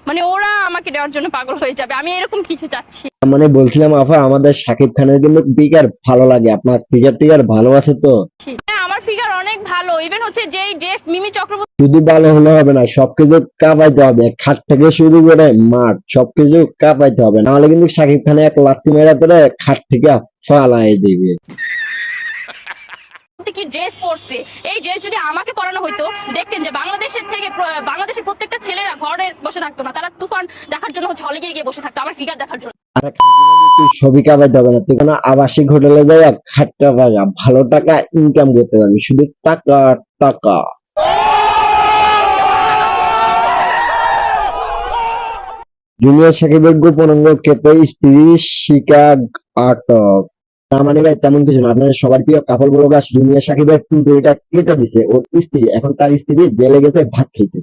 মানে ওরা আমাকে দেওয়ার জন্য পাগল হয়ে যাবে, আমি এরকম কিছু চাচ্ছি। মানে বলছিলাম আপা, আমাদের শাকিব খানের কিন্তু ফিগার ভালো লাগে, আপনার ফিগার টিগার ভালো আছে তো? হ্যাঁ, আমার ফিগার অনেক ভালো, ইভেন হচ্ছে যেই ড্রেস মিমি চক্রবর্তী। শুধু ভালো হলে হবে না, সবকিছু কাঁপাইতে হবে, খাট থেকে শুরু করে মাঠ সবকিছু কাঁপাইতে হবে, নাহলে কিন্তু শাকিব খানে এক লাথি মেরা ধরে খাট থেকে ফালাই দিবে। কি ড্রেস পরছে, এই ড্রেস যদি আমাকে পরানো হইতো, দেখতেন যে বাংলাদেশের প্রত্যেকটা ছেলেরা ঘরে বসে থাকতো না, তারা তুফান দেখার জন্য হচ্ছে হলে গিয়ে বসে থাকতো আমার ফিগার দেখার জন্য। আরে তুই ছবি কাঁপাইতে হবে না, তুই কোনো আবাসিক হোটেলে যাই খাটটা পাগা ভালো টাকা ইনকাম করতে পারবি, শুধু টাকা টাকা। জুনিয়র সাকিবের গোপন অঙ্গ কেটে স্ত্রী শিকা আটক। তার মানে ভাই তেমন কিছু না, আপনার সবার প্রিয় কাপড় ব্লগার জুনিয়র সাকিবের টুইটটা কেটে দিছে ওর স্ত্রী, এখন তার স্ত্রী জেলে গেছে ভাত খেতে।